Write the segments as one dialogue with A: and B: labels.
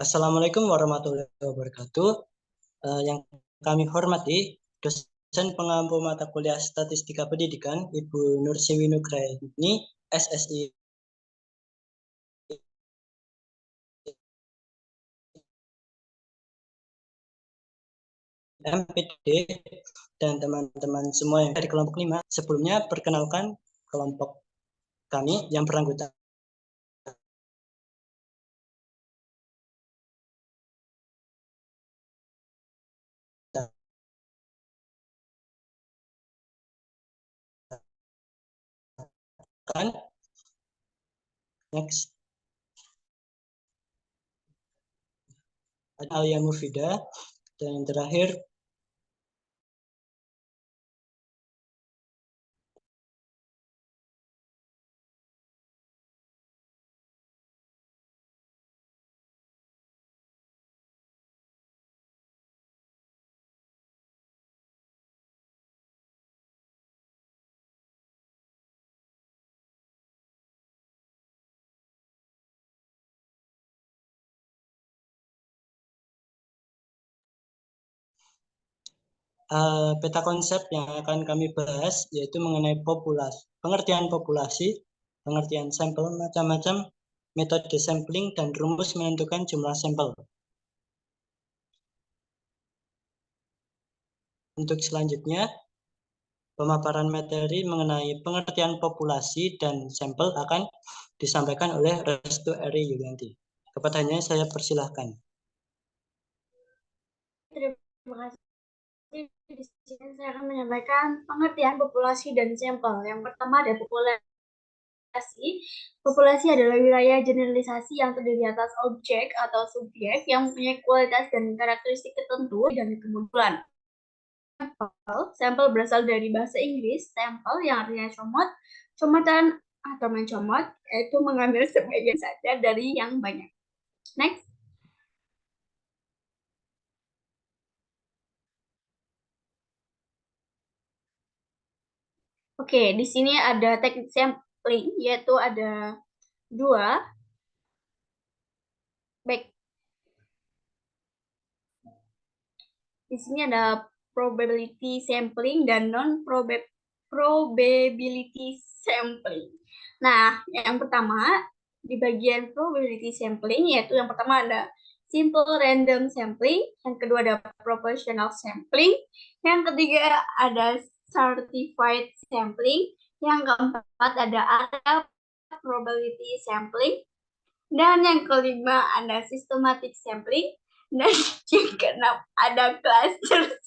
A: Assalamualaikum warahmatullahi wabarakatuh. Yang kami hormati, dosen pengampu mata kuliah Statistika Pendidikan, Ibu Nursiwi Nugraini, SSI MPD, dan teman-teman semua yang dari kelompok 5. Sebelumnya, perkenalkan kelompok kami yang beranggotakan next Alia Mufida, dan yang terakhir peta konsep yang akan kami bahas yaitu mengenai populasi, pengertian populasi, pengertian sampel macam-macam, metode sampling, dan rumus menentukan jumlah sampel. Untuk selanjutnya, pemaparan materi mengenai pengertian populasi dan sampel akan disampaikan oleh Restu Eri Yulianti. Kepadanya saya persilahkan.
B: Terima kasih. Di sini saya akan menyampaikan pengertian populasi dan sampel. Yang pertama ada populasi. Populasi adalah wilayah generalisasi yang terdiri atas objek atau subjek yang mempunyai kualitas dan karakteristik tertentu dan kemunculan. Sampel berasal dari bahasa Inggris, sampel yang artinya comot, comotan atau mencomot, yaitu mengambil sebagian saja dari yang banyak. Next. Oke, di sini ada teknik sampling, yaitu ada dua. Baik. Di sini ada probability sampling dan non-probability sampling. Nah, yang pertama, di bagian probability sampling, yaitu yang pertama ada simple random sampling, yang kedua ada proportional sampling, yang ketiga ada certified sampling, yang keempat ada area probability sampling, dan yang kelima ada systematic sampling, dan yang keenam ada cluster.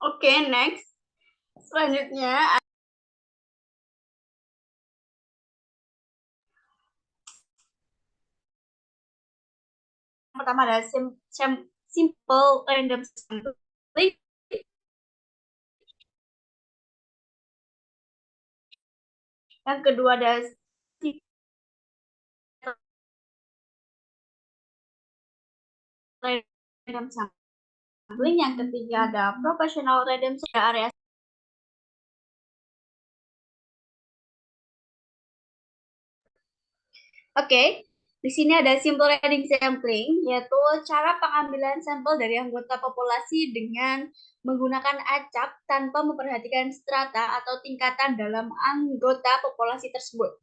B: Oke, next. Selanjutnya pertama ada simple random sampling. Yang kedua ada random sampling. Yang ketiga ada proportional random area. Oke, di sini ada simple random sampling, yaitu cara pengambilan sampel dari anggota populasi dengan menggunakan acak tanpa memperhatikan strata atau tingkatan dalam anggota populasi tersebut.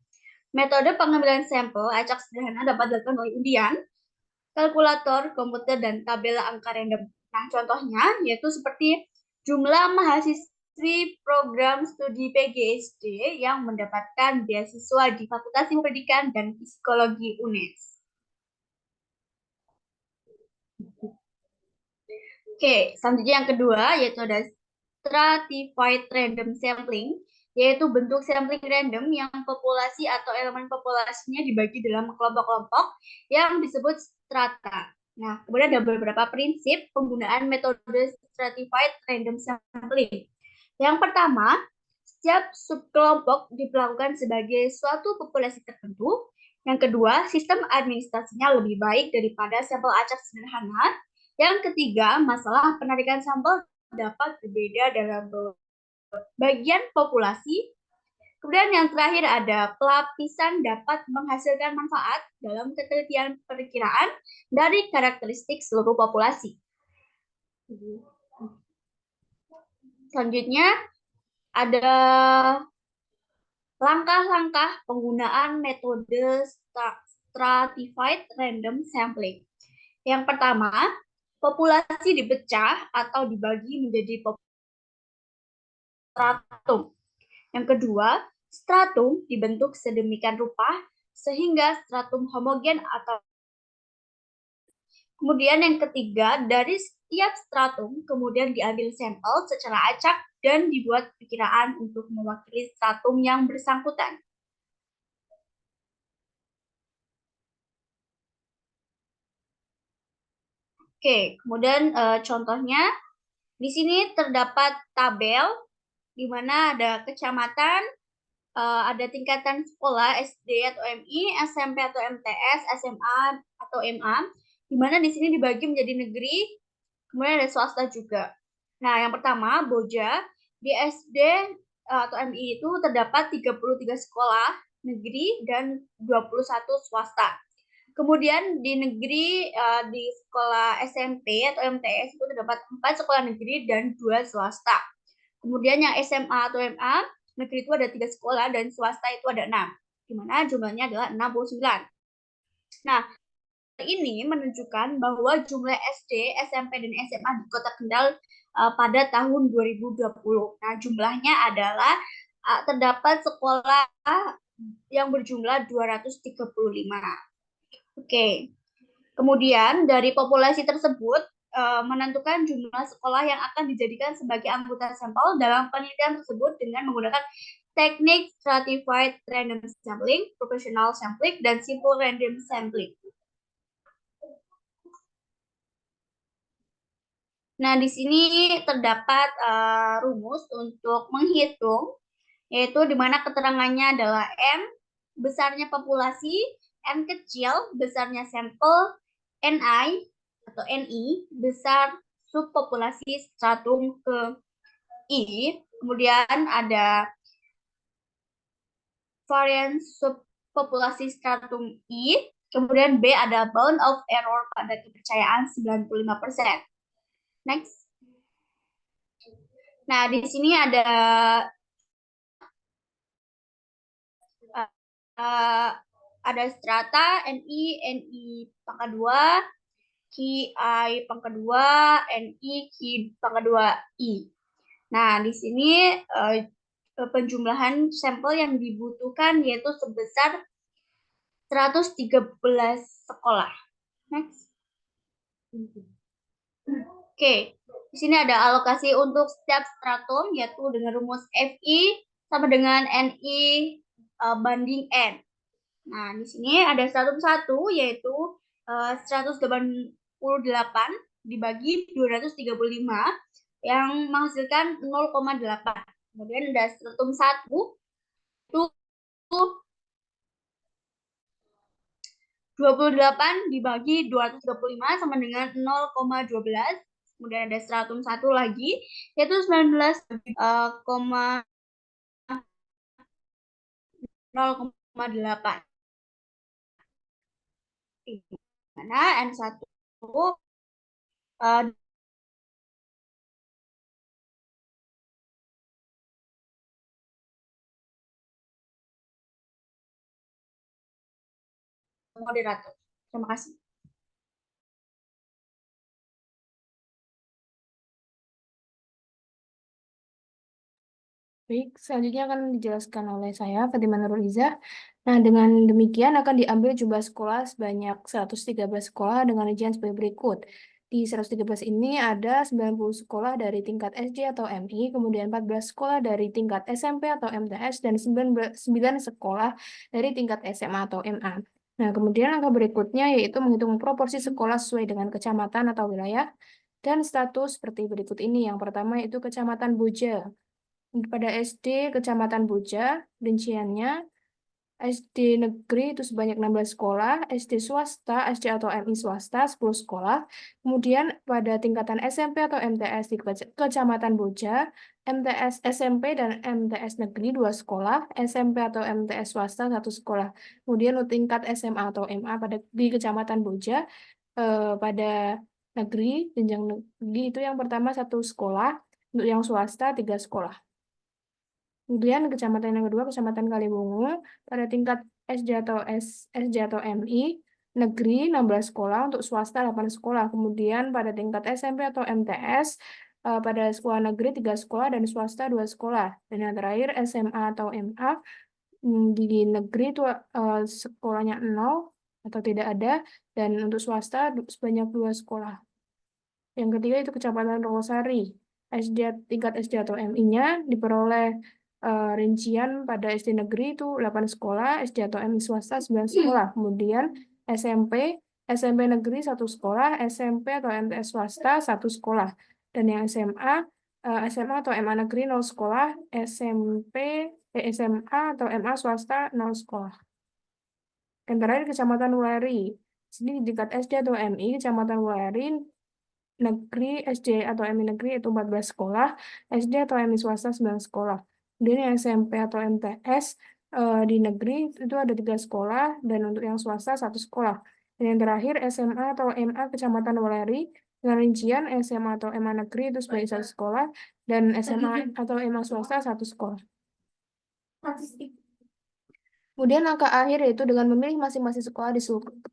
B: Metode pengambilan sampel acak sederhana dapat dilakukan oleh undian, kalkulator, komputer, dan tabel angka random. Nah, contohnya yaitu seperti jumlah mahasiswi program studi PGSD yang mendapatkan beasiswa di Fakultas Ilmu Pendidikan dan Psikologi UNES. Oke, selanjutnya yang kedua yaitu ada stratified random sampling, yaitu bentuk sampling random yang populasi atau elemen populasinya dibagi dalam kelompok-kelompok yang disebut strata. Nah, kemudian ada beberapa prinsip penggunaan metode stratified random sampling. Yang pertama, setiap subkelompok diperlakukan sebagai suatu populasi tertentu. Yang kedua, sistem administrasinya lebih baik daripada sampel acak sederhana. Yang ketiga, masalah penarikan sampel dapat berbeda dalam bagian populasi. Kemudian yang terakhir ada pelapisan dapat menghasilkan manfaat dalam ketelitian perkiraan dari karakteristik seluruh populasi. Selanjutnya ada langkah-langkah penggunaan metode stratified random sampling. Yang pertama, populasi dipecah atau dibagi menjadi stratum. Yang kedua, stratum dibentuk sedemikian rupa sehingga stratum homogen atau kemudian yang ketiga, dari setiap stratum kemudian diambil sampel secara acak dan dibuat perkiraan untuk mewakili stratum yang bersangkutan. Oke, kemudian contohnya di sini terdapat tabel di mana ada kecamatan, ada tingkatan sekolah SD atau MI, SMP atau MTS, SMA atau MA, di mana di sini dibagi menjadi negeri, kemudian ada swasta juga. Nah, yang pertama, Boja, di SD atau MI itu terdapat 33 sekolah negeri dan 21 swasta. Kemudian di negeri, di sekolah SMP atau MTS itu terdapat 4 sekolah negeri dan 2 swasta. Kemudian yang SMA atau MA, negeri itu ada 3 sekolah dan swasta itu ada 6, di mana jumlahnya adalah 69. Nah, ini menunjukkan bahwa jumlah SD, SMP, dan SMA di Kota Kendal pada tahun 2020. Nah, jumlahnya adalah terdapat sekolah yang berjumlah 235. Oke. Kemudian dari populasi tersebut menentukan jumlah sekolah yang akan dijadikan sebagai anggota sampel dalam penelitian tersebut dengan menggunakan teknik stratified random sampling, proportional sampling, dan simple random sampling. Nah, di sini terdapat rumus untuk menghitung, yaitu di mana keterangannya adalah M, besarnya populasi, N kecil, besarnya sampel, NI atau NI, besar subpopulasi stratum ke I, kemudian ada varian subpopulasi stratum I, kemudian B ada bound of error pada kepercayaan 95%. Next. Nah, di sini ada strata NI, NI pangkat 2, QI pangkat 2, NI, Q pangkat 2, I. Nah, di sini penjumlahan sampel yang dibutuhkan yaitu sebesar 113 sekolah. Next. Oke, di sini ada alokasi untuk setiap stratum yaitu dengan rumus FI sama dengan NI banding N. Nah, di sini ada stratum 1 yaitu 188 dibagi 235 yang menghasilkan 0,8. Kemudian ada stratum 1 itu 28 dibagi 235 sama dengan 0,12. Kemudian ada stratum 1 lagi yaitu 19,0,8. Mana N1 moderator. Terima kasih.
C: Baik, selanjutnya akan dijelaskan oleh saya, Fatimah Nurulizah. Nah, dengan demikian akan diambil jumlah sekolah sebanyak 113 sekolah dengan rincian sebagai berikut. Di 113 ini ada 90 sekolah dari tingkat SD atau MI, kemudian 14 sekolah dari tingkat SMP atau MTS, dan 9 sekolah dari tingkat SMA atau MA. Nah, kemudian angka berikutnya yaitu menghitung proporsi sekolah sesuai dengan kecamatan atau wilayah, dan status seperti berikut ini. Yang pertama yaitu Kecamatan Boja. Pada SD Kecamatan Boja, rinciannya SD negeri itu sebanyak 16 sekolah, SD swasta, SD atau MI swasta 10 sekolah. Kemudian pada tingkatan SMP atau MTS di Kecamatan Boja, MTS SMP dan MTS negeri 2 sekolah, SMP atau MTS swasta 1 sekolah. Kemudian untuk tingkat SMA atau MA di Kecamatan Boja pada negeri, jenjang negeri itu yang pertama 1 sekolah, untuk yang swasta 3 sekolah. Kemudian kecamatan yang kedua, Kecamatan Kalibungu, pada tingkat SD atau MI, negeri 16 sekolah, untuk swasta 8 sekolah. Kemudian pada tingkat SMP atau MTS, pada sekolah negeri 3 sekolah dan swasta 2 sekolah. Dan yang terakhir SMA atau MA, di negeri itu sekolahnya 0 atau tidak ada, dan untuk swasta sebanyak 2 sekolah. Yang ketiga itu Kecamatan Rokosari. Tingkat SD atau MI-nya diperoleh rincian pada SD negeri itu 8 sekolah, SD atau MI swasta 9 sekolah. Kemudian SMP negeri 1 sekolah, SMP atau MTS swasta 1 sekolah. Dan yang SMA atau MA negeri 0 sekolah, SMA atau MA swasta 0 sekolah. Yang terakhir Kecamatan Wuleri. Sini di tingkat SD atau MI, Kecamatan Wuleri negeri, SD atau MI negeri itu 14 sekolah, SD atau MI swasta 9 sekolah. Kemudian yang SMP atau MTS di negeri itu ada 3 sekolah, dan untuk yang swasta 1 sekolah. Dan yang terakhir SMA atau MA Kecamatan Wuleri dengan rincian SMA atau MA negeri itu sebagai 1 sekolah, dan SMA atau MA swasta 1 sekolah. Kemudian langkah akhir yaitu dengan memilih masing-masing sekolah di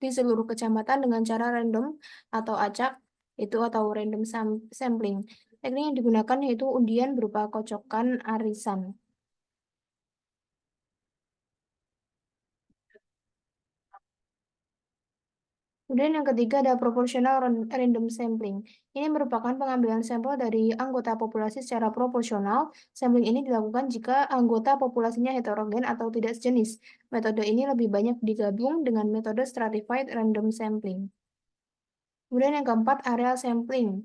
C: seluruh kecamatan dengan cara random atau acak itu atau random sampling. Teknik yang digunakan yaitu undian berupa kocokan arisan. Kemudian yang ketiga ada proportional random sampling. Ini merupakan pengambilan sampel dari anggota populasi secara proporsional. Sampling ini dilakukan jika anggota populasinya heterogen atau tidak sejenis. Metode ini lebih banyak digabung dengan metode stratified random sampling. Kemudian yang keempat, area sampling.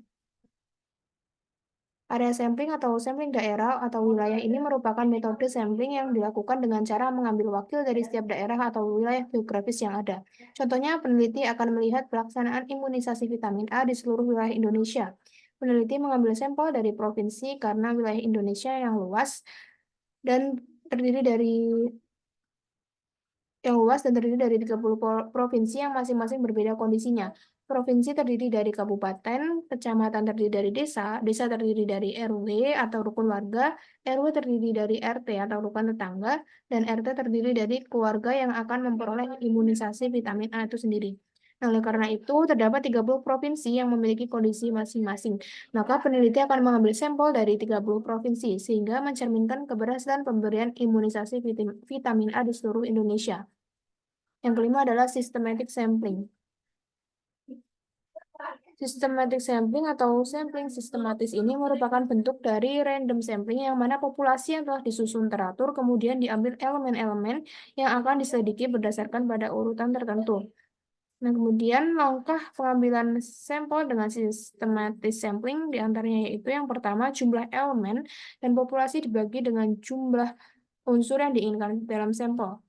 C: Area sampling atau sampling daerah atau wilayah ini merupakan metode sampling yang dilakukan dengan cara mengambil wakil dari setiap daerah atau wilayah geografis yang ada. Contohnya, peneliti akan melihat pelaksanaan imunisasi vitamin A di seluruh wilayah Indonesia. Peneliti mengambil sampel dari provinsi karena wilayah Indonesia yang luas dan terdiri dari 30 provinsi yang masing-masing berbeda kondisinya. Provinsi terdiri dari kabupaten, kecamatan terdiri dari desa, desa terdiri dari RW atau rukun warga, RW terdiri dari RT atau rukun tetangga, dan RT terdiri dari keluarga yang akan memperoleh imunisasi vitamin A itu sendiri. Nah, oleh karena itu, terdapat 30 provinsi yang memiliki kondisi masing-masing. Maka peneliti akan mengambil sampel dari 30 provinsi, sehingga mencerminkan keberhasilan pemberian imunisasi vitamin A di seluruh Indonesia. Yang kelima adalah systematic sampling. Systematic sampling atau sampling sistematis ini merupakan bentuk dari random sampling yang mana populasi yang telah disusun teratur kemudian diambil elemen-elemen yang akan diselidiki berdasarkan pada urutan tertentu. Nah, kemudian langkah pengambilan sampel dengan systematic sampling diantaranya yaitu yang pertama jumlah elemen dan populasi dibagi dengan jumlah unsur yang diinginkan dalam sampel.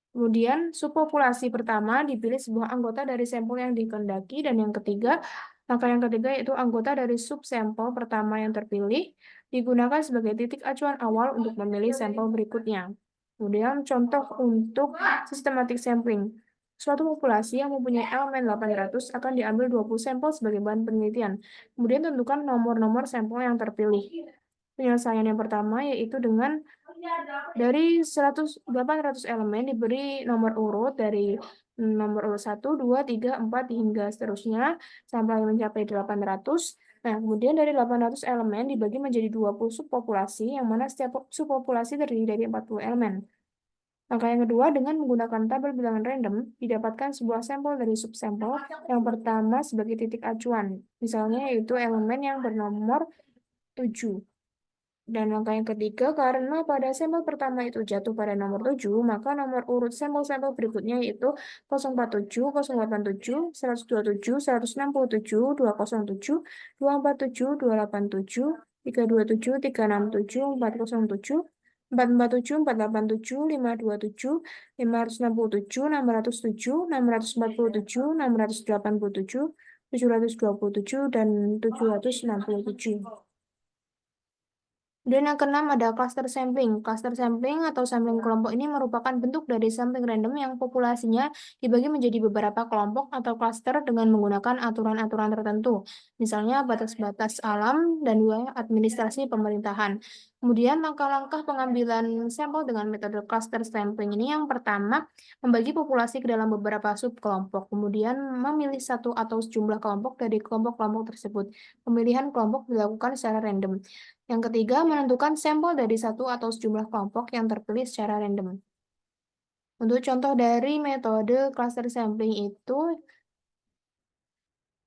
C: Kemudian, subpopulasi pertama dipilih sebuah anggota dari sampel yang dikehendaki, dan langkah yang ketiga yaitu anggota dari subsampel pertama yang terpilih digunakan sebagai titik acuan awal untuk memilih sampel berikutnya. Kemudian, contoh untuk systematic sampling. Suatu populasi yang mempunyai elemen 800 akan diambil 20 sampel sebagai bahan penelitian. Kemudian, tentukan nomor-nomor sampel yang terpilih. Penyelesaian yang pertama yaitu dengan dari 800 elemen diberi nomor urut dari nomor urut 1, 2, 3, 4 hingga seterusnya sampai mencapai 800. Nah, kemudian dari 800 elemen dibagi menjadi 20 subpopulasi yang mana setiap subpopulasi terdiri dari 40 elemen. Langkah yang kedua, dengan menggunakan tabel bilangan random, didapatkan sebuah sampel dari subsampel yang pertama sebagai titik acuan. Misalnya yaitu elemen yang bernomor 7. Dan langkah yang ketiga, karena pada sampel pertama itu jatuh pada nomor 7, maka nomor urut sampel-sampel berikutnya yaitu 047, 087, 127, 167, 207, 247, 287, 327, 367, 407, 447, 487, 527, 567, 607, 647, 687, 727, dan 767. Dan yang keenam ada cluster sampling. Cluster sampling atau sampling kelompok ini merupakan bentuk dari sampling random yang populasinya dibagi menjadi beberapa kelompok atau cluster dengan menggunakan aturan-aturan tertentu. Misalnya batas-batas alam dan wilayah administrasi pemerintahan. Kemudian langkah-langkah pengambilan sampel dengan metode cluster sampling ini yang pertama, membagi populasi ke dalam beberapa subkelompok. Kemudian memilih satu atau sejumlah kelompok dari kelompok-kelompok tersebut. Pemilihan kelompok dilakukan secara random. Yang ketiga, menentukan sampel dari satu atau sejumlah kelompok yang terpilih secara random. Untuk contoh dari metode cluster sampling itu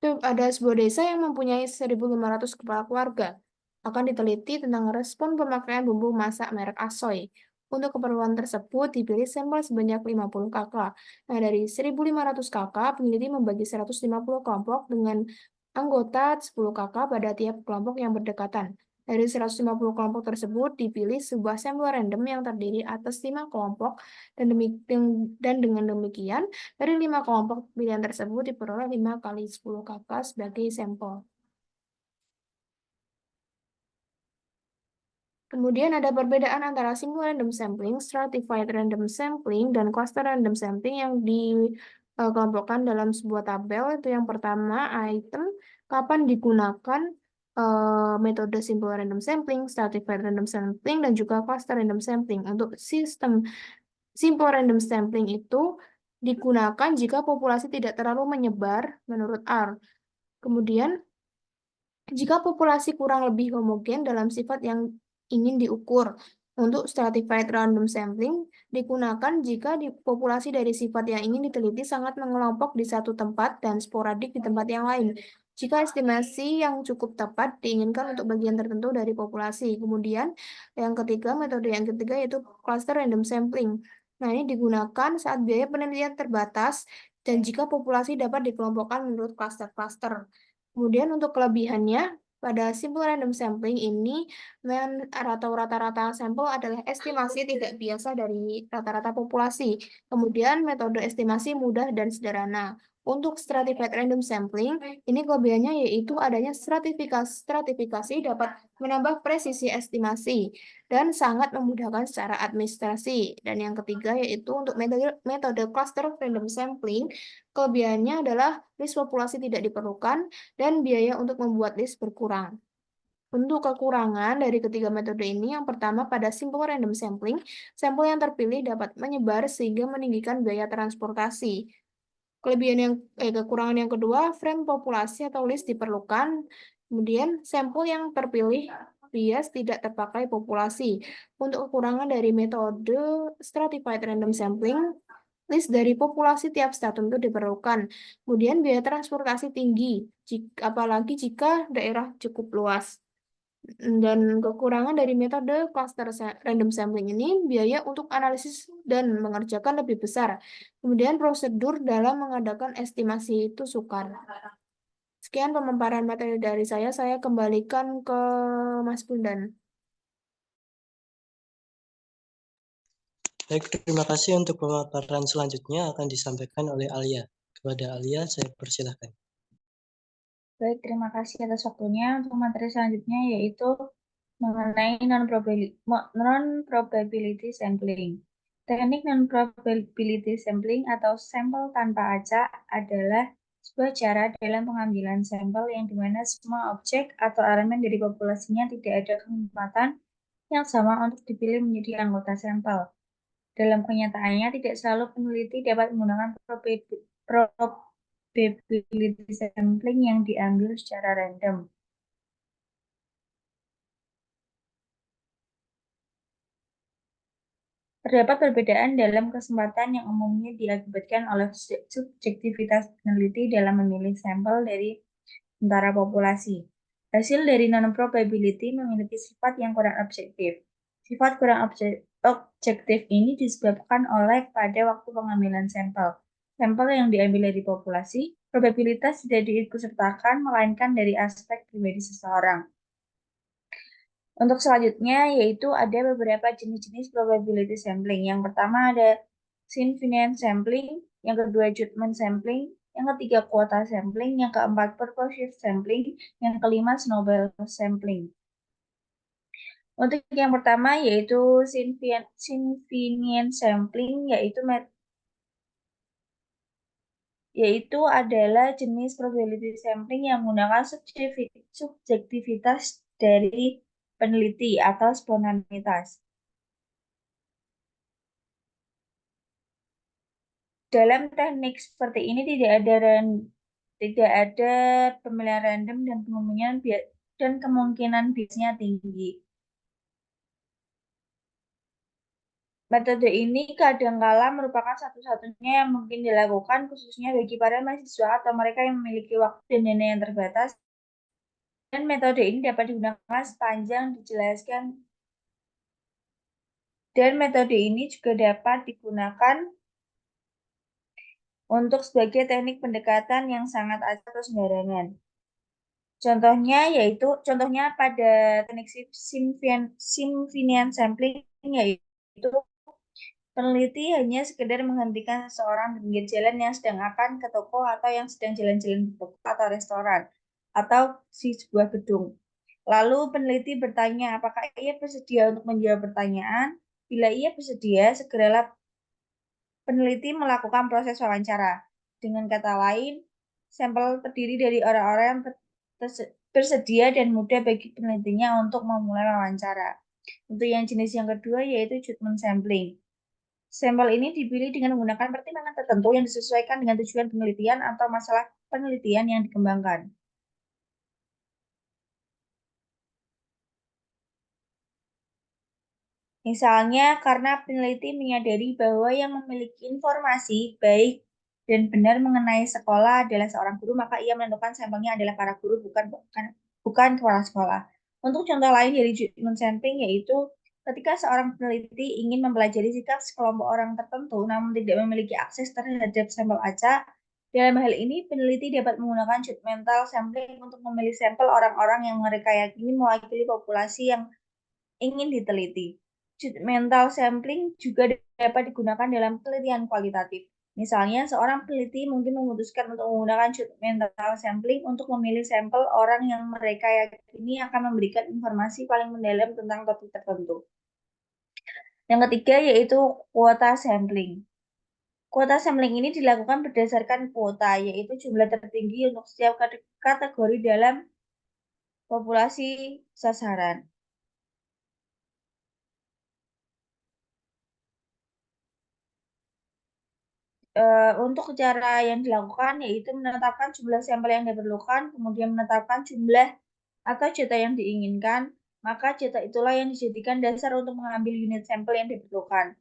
C: ada sebuah desa yang mempunyai 1.500 kepala keluarga. Akan diteliti tentang respon pemakaian bumbu masak merek Asoy. Untuk keperluan tersebut dipilih sampel sebanyak 50 kakak. Nah, dari 1.500 kakak, peneliti membagi 150 kelompok dengan anggota 10 kakak pada tiap kelompok yang berdekatan. Dari 150 kelompok tersebut dipilih sebuah sampel random yang terdiri atas 5 kelompok dan dengan demikian dari 5 kelompok pilihan tersebut diperoleh 5 kali 10 kakak sebagai sampel. Kemudian ada perbedaan antara simple random sampling, stratified random sampling, dan cluster random sampling yang dikelompokkan dalam sebuah tabel. Itu yang pertama, item, kapan digunakan metode simple random sampling, stratified random sampling, dan juga cluster random sampling. Untuk sistem simple random sampling itu digunakan jika populasi tidak terlalu menyebar menurut R. Kemudian, jika populasi kurang lebih homogen dalam sifat yang ingin diukur. Untuk stratified random sampling digunakan jika populasi dari sifat yang ingin diteliti sangat mengelompok di satu tempat dan sporadik di tempat yang lain. Jika estimasi yang cukup tepat diinginkan untuk bagian tertentu dari populasi. Kemudian metode yang ketiga yaitu cluster random sampling. Nah, ini digunakan saat biaya penelitian terbatas dan jika populasi dapat dikelompokkan menurut klaster-klaster. Kemudian untuk kelebihannya, pada simple random sampling ini, rata-rata sampel adalah estimasi tidak biasa dari rata-rata populasi. Kemudian metode estimasi mudah dan sederhana. Untuk stratified random sampling, ini kelebihannya yaitu adanya stratifikasi dapat menambah presisi estimasi dan sangat memudahkan secara administrasi. Dan yang ketiga yaitu untuk metode cluster random sampling, kelebihannya adalah list populasi tidak diperlukan dan biaya untuk membuat list berkurang. Untuk kekurangan dari ketiga metode ini, yang pertama pada simple random sampling, sampel yang terpilih dapat menyebar sehingga meninggikan biaya transportasi. Kekurangan yang kedua, frame populasi atau list diperlukan. Kemudian, sampel yang terpilih bias tidak terpakai populasi. Untuk kekurangan dari metode stratified random sampling, list dari populasi tiap stratum itu diperlukan. Kemudian biaya transportasi tinggi, apalagi jika daerah cukup luas. Dan kekurangan dari metode cluster random sampling ini, biaya untuk analisis dan mengerjakan lebih besar. Kemudian prosedur dalam mengadakan estimasi itu sukar. Sekian pemaparan materi dari saya kembalikan ke Mas Bundan.
A: Baik, terima kasih. Untuk pemaparan selanjutnya akan disampaikan oleh Alia. Kepada Alia, saya persilahkan.
D: Baik, terima kasih atas waktunya. Untuk materi selanjutnya yaitu mengenai non-probability sampling. Teknik non-probability sampling atau sampel tanpa acak adalah sebuah cara dalam pengambilan sampel yang dimana semua objek atau elemen dari populasinya tidak ada kesempatan yang sama untuk dipilih menjadi anggota sampel. Dalam kenyataannya, tidak selalu peneliti dapat menggunakan probability sampling yang diambil secara random. Terdapat perbedaan dalam kesempatan yang umumnya diakibatkan oleh subjektivitas peneliti dalam memilih sampel dari antara populasi. Hasil dari non-probability memiliki sifat yang kurang objektif. Sifat kurang objektif ini disebabkan oleh pada waktu pengambilan sampel. Sampel yang diambil dari populasi, probabilitas tidak diikutsertakan melainkan dari aspek pribadi seseorang. Untuk selanjutnya yaitu ada beberapa jenis-jenis probability sampling. Yang pertama ada Sinfinian sampling, yang kedua Judgment sampling, yang ketiga quota sampling, yang keempat purposive sampling, yang kelima snowball sampling. Untuk yang pertama yaitu Sinfinian sampling, yaitu adalah jenis probability sampling yang menggunakan subjektivitas dari peneliti atau spontanitas. Dalam teknik seperti ini tidak ada pemilihan random dan kemungkinan biasnya tinggi. Metode ini kadangkala merupakan satu-satunya yang mungkin dilakukan khususnya bagi para mahasiswa atau mereka yang memiliki waktu dan dana yang terbatas. Dan metode ini dapat digunakan sepanjang dijelaskan. Dan metode ini juga dapat digunakan untuk sebagai teknik pendekatan yang sangat acak atau sembarangan. Contohnya pada teknik Sinfinian sampling yaitu peneliti hanya sekedar menghentikan seseorang di pinggir jalan yang sedang akan ke toko atau yang sedang jalan-jalan di toko atau restoran atau di sebuah gedung. Lalu peneliti bertanya apakah ia bersedia untuk menjawab pertanyaan. Bila ia bersedia, segeralah peneliti melakukan proses wawancara. Dengan kata lain, sampel terdiri dari orang-orang yang bersedia dan mudah bagi penelitinya untuk memulai wawancara. Untuk yang jenis yang kedua yaitu judgment sampling. Sampel ini dipilih dengan menggunakan pertimbangan tertentu yang disesuaikan dengan tujuan penelitian atau masalah penelitian yang dikembangkan. Misalnya, karena peneliti menyadari bahwa yang memiliki informasi baik dan benar mengenai sekolah adalah seorang guru, maka ia menentukan sampelnya adalah para guru, bukan kepala sekolah. Untuk contoh lain dari judgment sampling yaitu ketika seorang peneliti ingin mempelajari sikap sekelompok orang tertentu namun tidak memiliki akses terhadap sampel acak, dalam hal ini peneliti dapat menggunakan judgmental sampling untuk memilih sampel orang-orang yang mereka yakini mewakili populasi yang ingin diteliti. Judgmental sampling juga dapat digunakan dalam penelitian kualitatif. Misalnya, seorang peneliti mungkin memutuskan untuk menggunakan judgmental sampling untuk memilih sampel orang yang mereka yakini akan memberikan informasi paling mendalam tentang topik tertentu. Yang ketiga yaitu quota sampling. Quota sampling ini dilakukan berdasarkan kuota, yaitu jumlah tertinggi untuk setiap kategori dalam populasi sasaran. Untuk cara yang dilakukan yaitu menetapkan jumlah sampel yang diperlukan, kemudian menetapkan jumlah atau jatah yang diinginkan, maka jatah itulah yang dijadikan dasar untuk mengambil unit sampel yang diperlukan.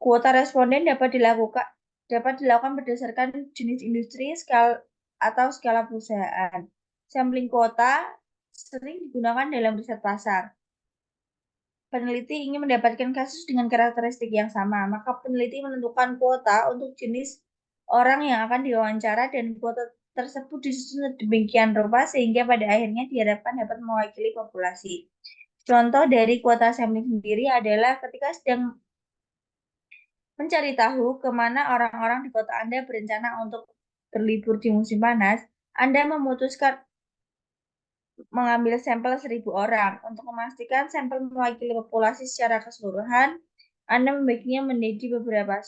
D: Kuota responden dapat dilakukan berdasarkan jenis industri, skala perusahaan. Sampling kuota sering digunakan dalam riset pasar. Peneliti ingin mendapatkan kasus dengan karakteristik yang sama, maka peneliti menentukan kuota untuk jenis orang yang akan diwawancara dan kuota tersebut disusun demikian rupa sehingga pada akhirnya diharapkan dapat mewakili populasi. Contoh dari kuota sampling sendiri adalah ketika sedang mencari tahu kemana orang-orang di kota Anda berencana untuk berlibur di musim panas, Anda memutuskan mengambil sampel 1.000 orang. Untuk memastikan sampel mewakili populasi secara keseluruhan, Anda membaginya menjadi beberapa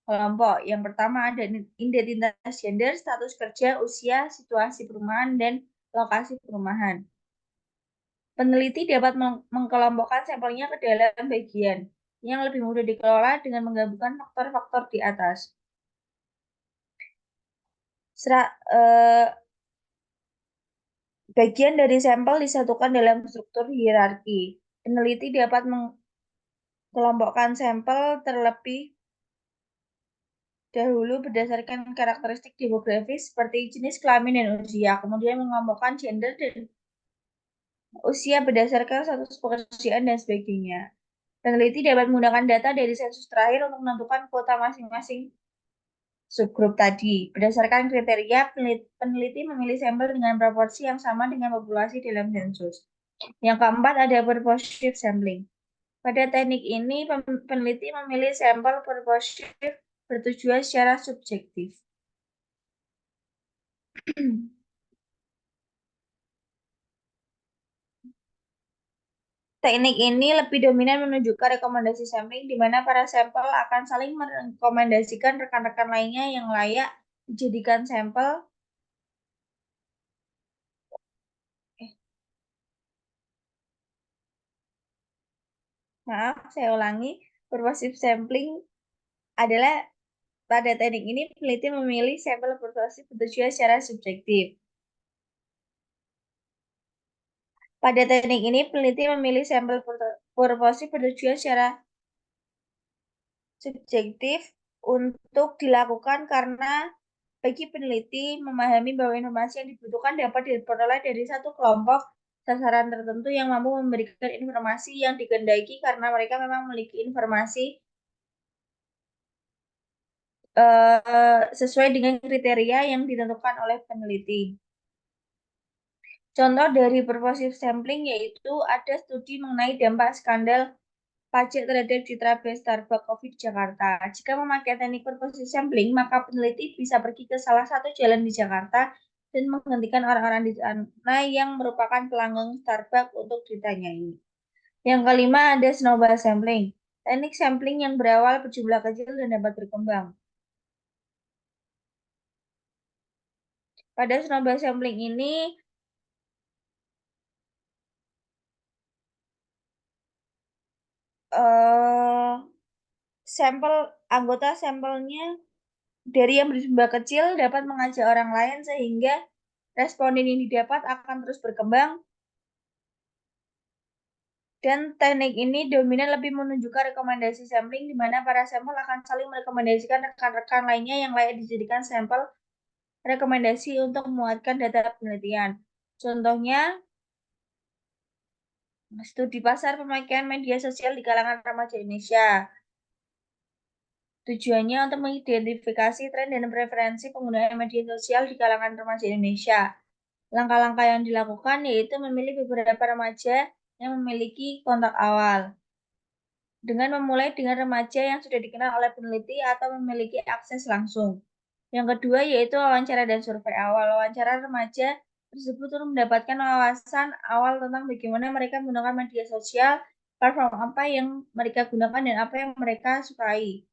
D: kelompok. Yang pertama ada identitas gender, status kerja, usia, situasi perumahan, dan lokasi perumahan. Peneliti dapat mengkelompokkan sampelnya ke dalam bagian yang lebih mudah dikelola dengan menggabungkan faktor-faktor di atas. Bagian dari sampel disatukan dalam struktur hierarki. Peneliti dapat mengelompokkan sampel terlebih dahulu berdasarkan karakteristik demografis seperti jenis kelamin dan usia, kemudian mengelompokkan gender dan usia berdasarkan status pekerjaan dan sebagainya. Peneliti dapat menggunakan data dari sensus terakhir untuk menentukan kuota masing-masing subgrup tadi. Berdasarkan kriteria, peneliti memilih sampel dengan proporsi yang sama dengan populasi dalam sensus. Yang keempat ada purposive sampling. Pada teknik ini, peneliti memilih sampel purposive bertujuan secara subjektif. Teknik ini lebih dominan menunjukkan rekomendasi sampling, di mana para sampel akan saling merekomendasikan rekan-rekan lainnya yang layak dijadikan sampel. Maaf, saya ulangi. Purposive sampling adalah pada teknik ini peneliti memilih sampel purposive bertujuan secara subjektif. Pada teknik ini peneliti memilih sampel purposive bertujuan secara subjektif untuk dilakukan karena bagi peneliti memahami bahwa informasi yang dibutuhkan dapat diperoleh dari satu kelompok sasaran tertentu yang mampu memberikan informasi yang dikehendaki karena mereka memang memiliki informasi sesuai dengan kriteria yang ditentukan oleh peneliti. Contoh dari purposive sampling yaitu ada studi mengenai dampak skandal pajak terhadap citra brand Starbucks Coffee di Jakarta. Jika memakai teknik purposive sampling, maka peneliti bisa pergi ke salah satu jalan di Jakarta dan menghentikan orang-orang di sana yang merupakan pelanggan Starbucks untuk ditanyai. Yang kelima ada snowball sampling. Teknik sampling yang berawal berjumlah kecil dan dapat berkembang. Pada snowball sampling ini, anggota sampelnya dari yang berjumlah kecil dapat mengajak orang lain sehingga responden yang didapat akan terus berkembang. Dan teknik ini dominan lebih menunjukkan rekomendasi sampling di mana para sampel akan saling merekomendasikan rekan-rekan lainnya yang layak dijadikan sampel rekomendasi untuk menguatkan data penelitian. Contohnya, studi pasar pemakaian media sosial di kalangan remaja Indonesia. Tujuannya untuk mengidentifikasi tren dan preferensi penggunaan media sosial di kalangan remaja Indonesia. Langkah-langkah yang dilakukan yaitu memilih beberapa remaja yang memiliki kontak awal. Dengan memulai dengan remaja yang sudah dikenal oleh peneliti atau memiliki akses langsung. Yang kedua yaitu wawancara dan survei awal. Wawancara remaja tersebut untuk mendapatkan wawasan awal tentang bagaimana mereka menggunakan media sosial, platform apa yang mereka gunakan dan apa yang mereka sukai.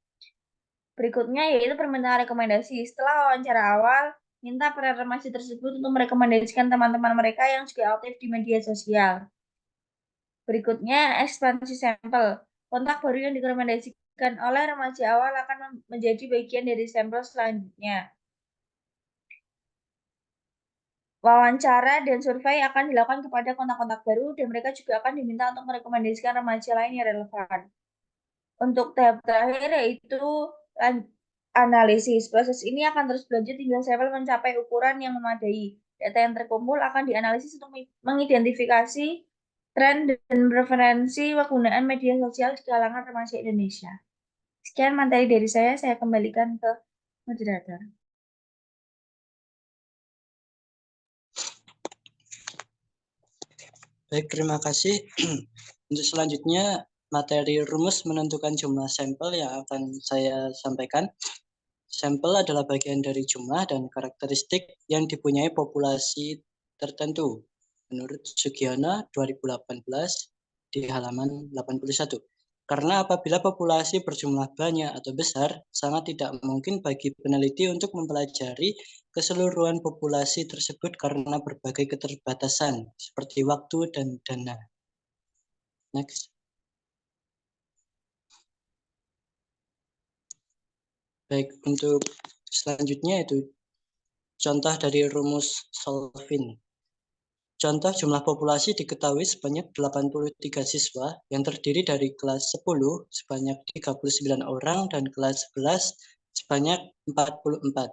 D: Berikutnya yaitu permintaan rekomendasi. Setelah wawancara awal, minta para remaja tersebut untuk merekomendasikan teman-teman mereka yang juga aktif di media sosial. Berikutnya, ekspansi sampel. Kontak baru yang direkomendasikan oleh remaja awal akan menjadi bagian dari sampel selanjutnya. Wawancara dan survei akan dilakukan kepada kontak-kontak baru dan mereka juga akan diminta untuk merekomendasikan remaja lain yang relevan. Untuk tahap terakhir yaitu analisis. Proses ini akan terus berlanjut hingga sampel mencapai ukuran yang memadai. Data yang terkumpul akan dianalisis untuk mengidentifikasi tren dan preferensi penggunaan media sosial di kalangan remaja Indonesia. Sekian materi dari saya kembalikan ke moderator.
A: Baik, terima kasih. Untuk selanjutnya, materi rumus menentukan jumlah sampel yang akan saya sampaikan. Sampel adalah bagian dari jumlah dan karakteristik yang dipunyai populasi tertentu. Menurut Sugiono 2018 di halaman 81. Karena apabila populasi berjumlah banyak atau besar, sangat tidak mungkin bagi peneliti untuk mempelajari keseluruhan populasi tersebut karena berbagai keterbatasan, seperti waktu dan dana. Next. Baik, untuk selanjutnya itu contoh dari rumus Solvin. Contoh jumlah populasi diketahui sebanyak 83 siswa yang terdiri dari kelas 10 sebanyak 39 orang dan kelas 11 sebanyak 44.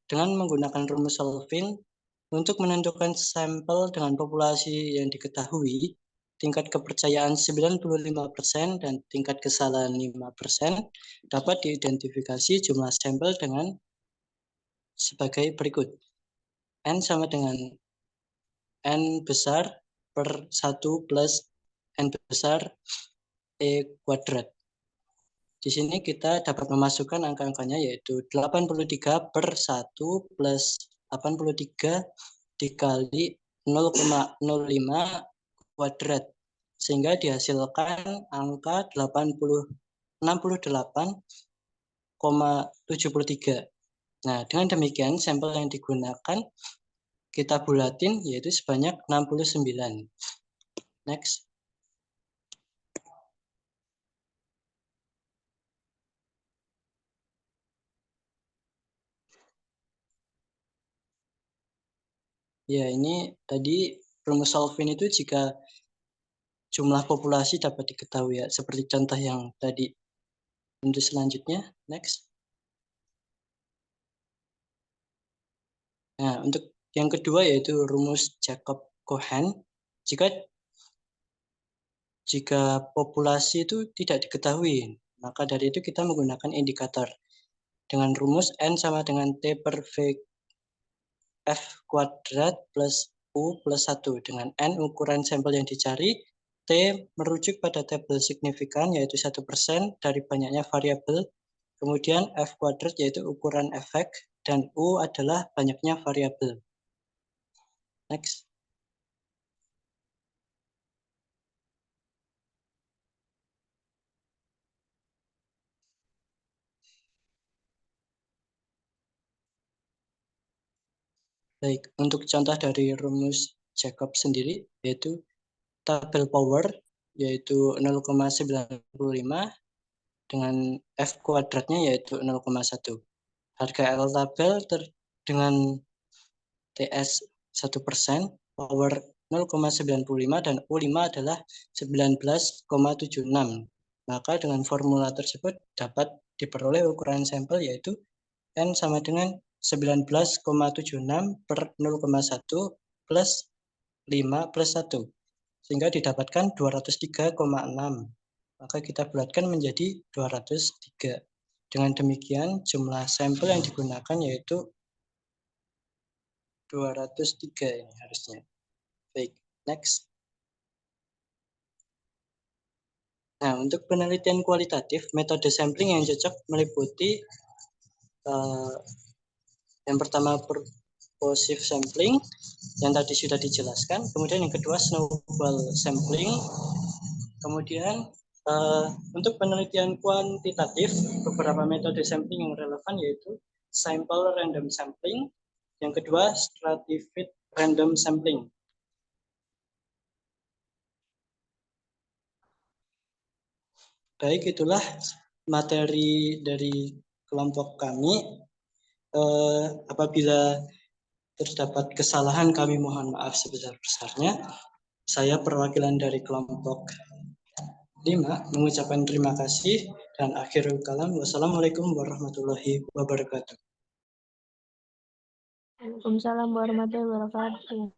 A: Dengan menggunakan rumus Solvin, untuk menentukan sampel dengan populasi yang diketahui, tingkat kepercayaan 95% dan tingkat kesalahan 5% dapat diidentifikasi jumlah sampel dengan sebagai berikut. N sama dengan N besar per 1 plus N besar E kuadrat. Di sini kita dapat memasukkan angka-angkanya yaitu 83 per 1 plus 83 dikali 0,05 kuadrat. Sehingga dihasilkan angka 68,73. Nah, dengan demikian sampel yang digunakan kita bulatin yaitu sebanyak 69. Next. Ya, ini tadi rumus Solvin itu jika jumlah populasi dapat diketahui ya, seperti contoh yang tadi. Untuk selanjutnya, next. Nah, untuk yang kedua yaitu rumus Jacob-Cohen. Jika populasi itu tidak diketahui, maka dari itu kita menggunakan indikator. Dengan rumus N sama dengan T per V F kuadrat plus U plus 1. Dengan N ukuran sampel yang dicari, T merujuk pada tabel signifikan yaitu 1% dari banyaknya variabel. Kemudian F kuadrat yaitu ukuran efek dan U adalah banyaknya variabel. Next. Baik, untuk contoh dari rumus Jacob sendiri yaitu tabel power yaitu 0,95 dengan F kuadratnya yaitu 0,1. Harga L tabel dengan TS 1%, power 0,95 dan U5 adalah 19,76. Maka dengan formula tersebut dapat diperoleh ukuran sampel yaitu N sama dengan 19,76 per 0,1 plus 5 plus 1. Sehingga didapatkan 203,6. Maka kita bulatkan menjadi 203. Dengan demikian jumlah sampel yang digunakan yaitu 203 ini harusnya. Baik, next. Nah, untuk penelitian kualitatif, metode sampling yang cocok meliputi yang pertama purposive sampling yang tadi sudah dijelaskan, kemudian yang kedua snowball sampling, kemudian untuk penelitian kuantitatif beberapa metode sampling yang relevan yaitu sample random sampling, yang kedua stratified random sampling. Baik, itulah materi dari kelompok kami. Apabila terdapat kesalahan kami mohon maaf sebesar-besarnya. Saya perwakilan dari kelompok 5 mengucapkan terima kasih dan akhirul kalam. Wassalamualaikum warahmatullahi wabarakatuh.
C: Waalaikumsalam warahmatullahi wabarakatuh.